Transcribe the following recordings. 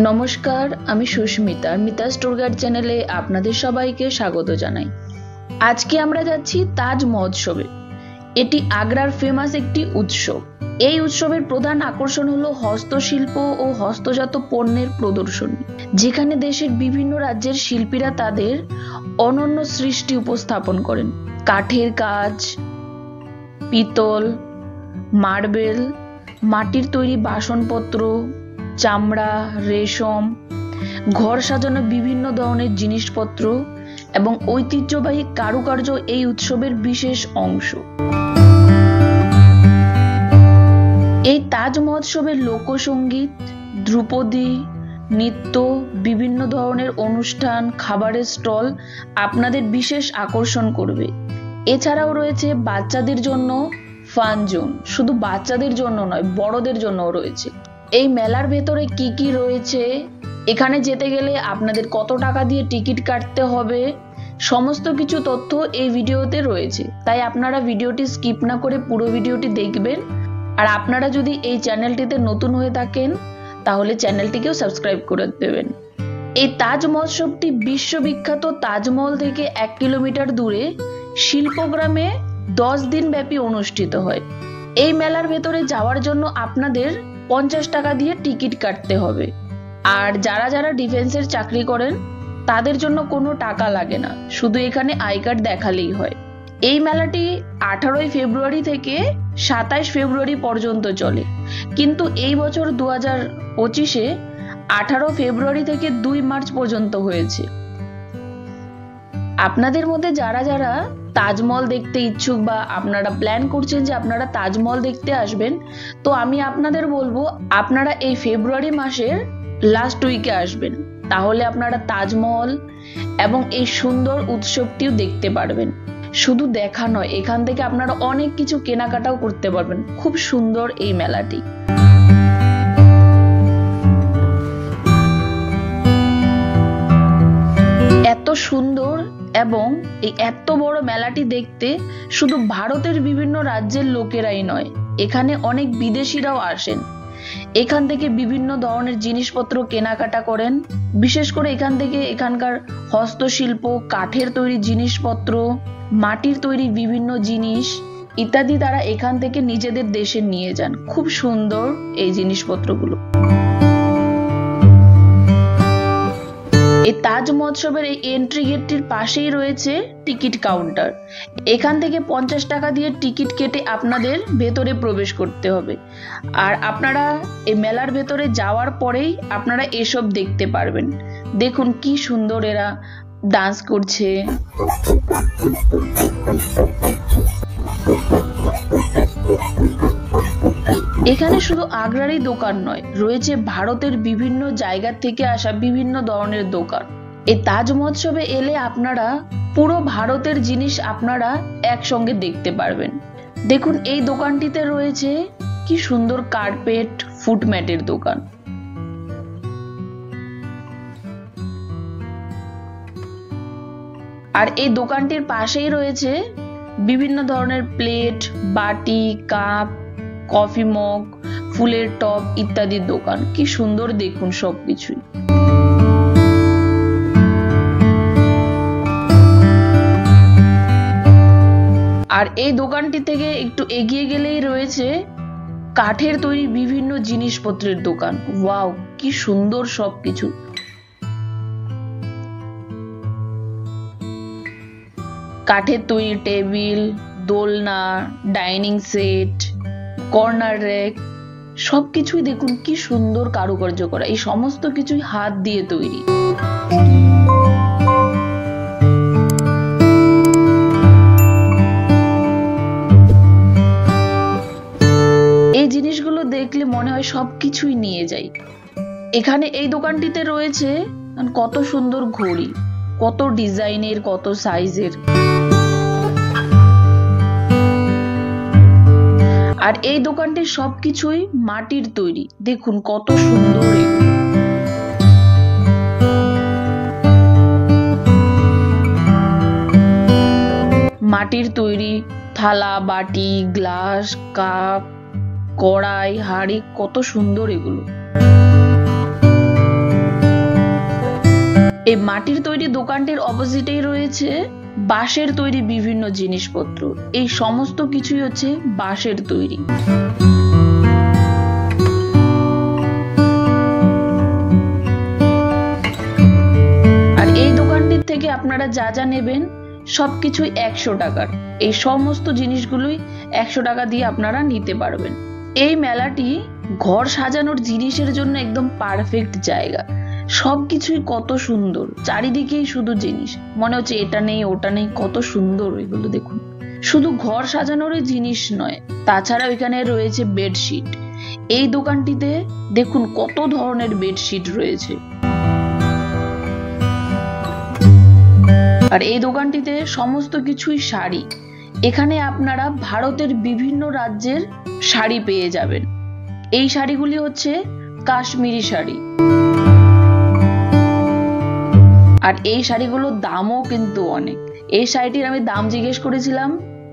নমস্কার, আমি Susmita. Mita's tour guide চ্যানেলে আপনাদের সবাইকে স্বাগত জানাই। আজকে আমরা যাচ্ছি তাজ মহোৎসবে। এটি আগ্রার ফেমাস একটি উৎসব। এই উৎসবের প্রধান আকর্ষণ হলো হস্তশিল্প ও হস্তজাত পণ্যের প্রদর্শনী, যেখানে দেশের বিভিন্ন রাজ্যের শিল্পীরা তাদের অনন্য সৃষ্টি উপস্থাপন করেন। কাঠের কাজ, পিতল, মার্বেল, মাটির তৈরি বাসনপত্র, চামড়া, রেশম, ঘর সাজানো বিভিন্ন ধরনের জিনিসপত্র এবং ঐতিহ্যবাহী কারুকার্য এই উৎসবের বিশেষ অংশ। এই তাজ মহোৎসবের লোকসঙ্গীত, ধ্রুপদী নৃত্য, বিভিন্ন ধরনের অনুষ্ঠান, খাবারের স্টল আপনাদের বিশেষ আকর্ষণ করবে। এছাড়াও রয়েছে বাচ্চাদের জন্য ফান জোন। শুধু বাচ্চাদের জন্য নয়, বড়দের জন্যও রয়েছে। এই মেলার ভেতরে কি কি রয়েছে, এখানে যেতে গেলে আপনাদের কত টাকা দিয়ে টিকিট কাটতে হবে, সমস্ত কিছু তথ্য এই ভিডিওতে রয়েছে। তাই আপনারা ভিডিওটি স্কিপ না করে পুরো ভিডিওটি দেখবেন। আর আপনারা যদি এই চ্যানেলটিতে নতুন হয়ে থাকেন তাহলে চ্যানেলটিকেও সাবস্ক্রাইব করে দেবেন। এই তাজ মহোৎসবটি বিশ্ববিখ্যাত তাজমহল থেকে 1 কিলোমিটার দূরে শিল্পগ্রামে 10 দিন ব্যাপী অনুষ্ঠিত হয়। এই মেলার ভেতরে যাওয়ার জন্য আপনাদের 50 টাকা দিয়ে টিকিট কাটতে হবে। আর যারা যারা ডিফেন্সের চাকরি করেন তাদের জন্য কোনো টাকা লাগে না, শুধু এখানে আই কার্ড দেখালেই হয়। এই মেলাটি 18 ফেব্রুয়ারি থেকে 27 ফেব্রুয়ারি পর্যন্ত চলে, কিন্তু এই বছর 2025-এ 18 ফেব্রুয়ারি থেকে 2 মার্চ পর্যন্ত হয়েছে। আপনাদের মধ্যে যারা যারা তাজমহল দেখতে ইচ্ছুক বা আপনারা প্ল্যান করছেন যে আপনারা তাজমহল দেখতে আসবেন, তো আমি আপনাদের বলবো আপনারা এই ফেব্রুয়ারি মাসের লাস্ট উইকে আসবেন। তাহলে আপনারা তাজমহল এবং এই সুন্দর উৎসবটিও দেখতে পারবেন। শুধু দেখা নয়, এখান থেকে আপনারা অনেক কিছু কেনাকাটাও করতে পারবেন। খুব সুন্দর এই মেলাটি। এত সুন্দর এবং এই এত বড় মেলাটি দেখতে শুধু ভারতের বিভিন্ন রাজ্যের লোকেরাই নয়, এখানে অনেক বিদেশিরাও আসেন। এখান থেকে বিভিন্ন ধরনের জিনিসপত্র কেনাকাটা করেন। বিশেষ করে এখান থেকে এখানকার হস্তশিল্প, কাঠের তৈরি জিনিসপত্র, মাটির তৈরি বিভিন্ন জিনিস ইত্যাদি তারা এখান থেকে নিজেদের দেশে নিয়ে যান। খুব সুন্দর এই জিনিসপত্রগুলো। এই তাজ মহোৎসবের এই এন্ট্রি গেটটির পাশেই রয়েছে টিকিট কাউন্টার। এখান থেকে 50 টাকা দিয়ে টিকিট কেটে আপনাদের ভেতরে প্রবেশ করতে হবে। আর আপনারা এই মেলার ভেতরে যাওয়ার পরেই আপনারা এসব দেখতে পারবেন। দেখুন কি সুন্দর এরা ডান্স করছে। এখানে শুধু আগ্রারই দোকান নয়, রয়েছে ভারতের বিভিন্ন জায়গা থেকে আসা বিভিন্ন ধরনের দোকান। এই তাজ মহোৎসবে এলে আপনারা পুরো ভারতের জিনিস আপনারা একসঙ্গে দেখতে পারবেন। দেখুন এই দোকানটিতে রয়েছে কি সুন্দর কার্পেট, ফুটম্যাটের দোকান। আর এই দোকানটির পাশেই রয়েছে বিভিন্ন ধরনের প্লেট, বাটি, কাপ, কফি মগ, ফুলের টব ইত্যাদির দোকান। কি সুন্দর দেখুন সবকিছুই। আর এই দোকানটি থেকে একটু এগিয়ে গেলেই রয়েছে কাঠের তৈরি বিভিন্ন জিনিসপত্রের দোকান। ওয়াও, কি সুন্দর সবকিছু। কাঠের তৈরি টেবিল, দোলনা, ডাইনিং সেট, কর্নার রেক সবকিছুই দেখুন কি সুন্দর কারুকার্য করা। এই সমস্ত কিছুই হাত দিয়ে তৈরি। এই জিনিসগুলো দেখলে মনে হয় সবকিছুই নিয়ে যাই। এখানে এই দোকানটিতে রয়েছে কত সুন্দর ঘড়ি, কত ডিজাইনের, কত সাইজের। আর এই দোকানটির সবকিছুই মাটির তৈরি। দেখুন কত সুন্দর এগুলো। মাটির তৈরি থালা, বাটি, গ্লাস, কাপ, কড়াই, হাঁড়ি, কত সুন্দর এগুলো। এই মাটির তৈরি দোকানটির অপোজিটেই রয়েছে বাঁশের তৈরি বিভিন্ন জিনিসপত্র। এই সমস্ত কিছুই হচ্ছে বাঁশের তৈরি। আর এই দোকানটির থেকে আপনারা যা যা নেবেন সবকিছুই 100 টাকার। এই সমস্ত জিনিসগুলোই 100 টাকা দিয়ে আপনারা নিতে পারবেন। এই মেলাটি ঘর সাজানোর জিনিসের জন্য একদম পারফেক্ট জায়গা। সবকিছুই কত সুন্দর, চারিদিকেই শুধু জিনিস, মনে হচ্ছে এটা নেই ওটা নেই, কত সুন্দর এগুলো দেখুন। শুধু ঘর সাজানোর জিনিস নয়, তাছাড়া এখানে রয়েছে বেডশিট। এই দোকানটিতে দেখুন কত ধরনের বেডশিট রয়েছে। আর এই দোকানটিতে সমস্ত কিছুই শাড়ি। এখানে আপনারা ভারতের বিভিন্ন রাজ্যের শাড়ি পেয়ে যাবেন। এই শাড়িগুলি হচ্ছে কাশ্মীরি শাড়ি। আর এই শাড়িগুলোর দামও কিন্তু অনেক। এই শাড়িটির আমি দাম জিজ্ঞেস করেছিলাম,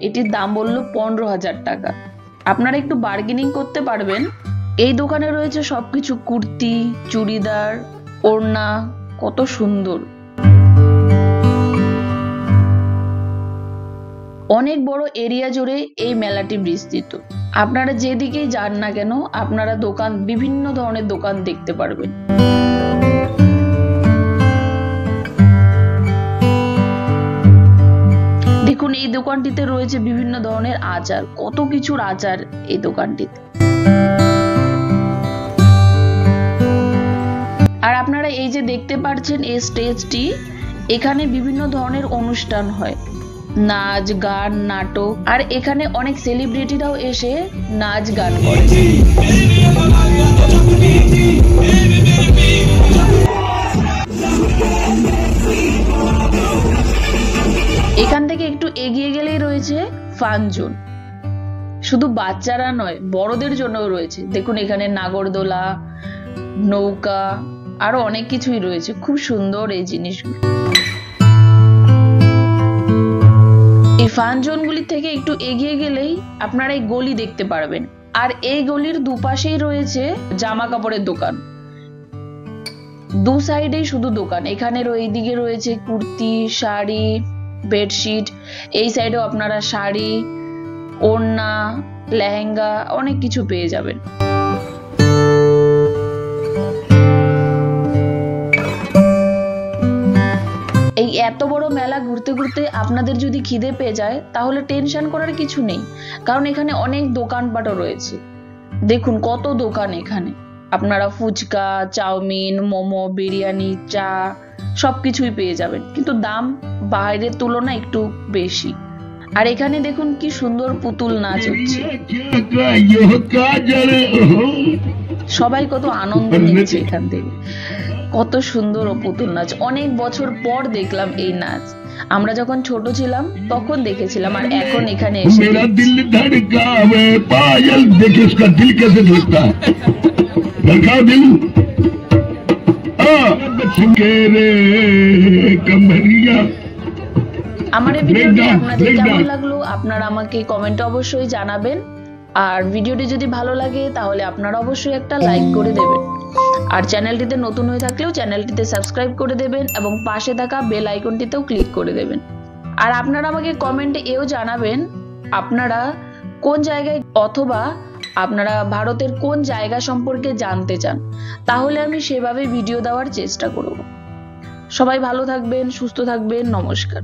এটির দাম বললো 15,000 টাকা। আপনারা একটু বার্গেনিং করতে পারবেন। এই দোকানে রয়েছে সবকিছু, কুর্তি, চুড়িদার, ওড়না, কত সুন্দর। অনেক বড় এরিয়া জুড়ে এই মেলাটি বিস্তৃত। আপনারা যেদিকেই যান না কেন আপনারা দোকান, বিভিন্ন ধরনের দোকান দেখতে পারবেন। দেখুন এই দোকানটিতে রয়েছে বিভিন্ন ধরনের আচার, কত কিছুর আচার এই দোকানটিতে। আর আপনারা এই যে দেখতে পাচ্ছেন এই স্টেজটি, এখানে বিভিন্ন ধরনের অনুষ্ঠান হয়, নাচ গান নাটক। আর এখানে অনেক সেলিব্রিটিরাও এসে নাচ গান করে। এখান থেকে একটু এগিয়ে গেলেই রয়েছে ফান জোন। শুধু বাচ্চারা নয়, বড়দের জন্যও রয়েছে। দেখুন এখানে নাগরদোলা, নৌকা, আরো অনেক কিছুই রয়েছে। খুব সুন্দর এই জিনিসগুলো। এই ফান জোনগুলি থেকে একটু এগিয়ে গেলেই আপনারা এই গলি দেখতে পারবেন। আর এই গলির দুপাশেই রয়েছে জামা কাপড়ের দোকান। দু সাইডেই শুধু দোকান। এখানে এইদিকে রয়েছে কুর্তি, শাড়ি, বেডশিট। এই সাইডেও আপনারা শাড়ি, ওড়না, লেহেঙ্গা অনেক কিছু পেয়ে যাবেন। এই এত বড় মেলা ঘুরতে ঘুরতে আপনাদের যদি খিদে পেয়ে যায় তাহলে টেনশন করার কিছু নেই, কারণ এখানে অনেক দোকানপাটও রয়েছে। দেখুন কত দোকান এখানে। আপনারা ফুচকা, চাউমিন, মোমো, বিরিয়ানি, চা সবকিছুই পেয়ে যাবেন, কিন্তু দাম বাইরের তুলনায় একটু বেশি। আর এখানে দেখুন কি সুন্দর পুতুল নাচ হচ্ছে। সবাই কত আনন্দ নিচ্ছে এখান থেকে। কত সুন্দর ও পুতুল নাচ। অনেক বছর পর দেখলাম এই নাচ। আমরা যখন ছোট ছিলাম তখন দেখেছিলাম, আর এখন এখানে এসে আমার এই ভিডিওটি আপনাদের কেমন লাগলো আপনারা আমাকে কমেন্টে অবশ্যই জানাবেন। আর ভিডিওটি যদি ভালো লাগে তাহলে আপনারা অবশ্যই একটা লাইক করে দেবেন। আর চ্যানেলটিতে নতুন হয়ে থাকলেও চ্যানেলটিতে সাবস্ক্রাইব করে দেবেন এবং পাশে থাকা বেল আইকনটিতেও ক্লিক করে দেবেন। আর আপনারা আমাকে কমেন্টে এও জানাবেন আপনারা কোন জায়গায় অথবা আপনারা ভারতের কোন জায়গা সম্পর্কে জানতে চান, তাহলে আমি সেভাবে ভিডিও দেওয়ার চেষ্টা করব। সবাই ভালো থাকবেন, সুস্থ থাকবেন। নমস্কার।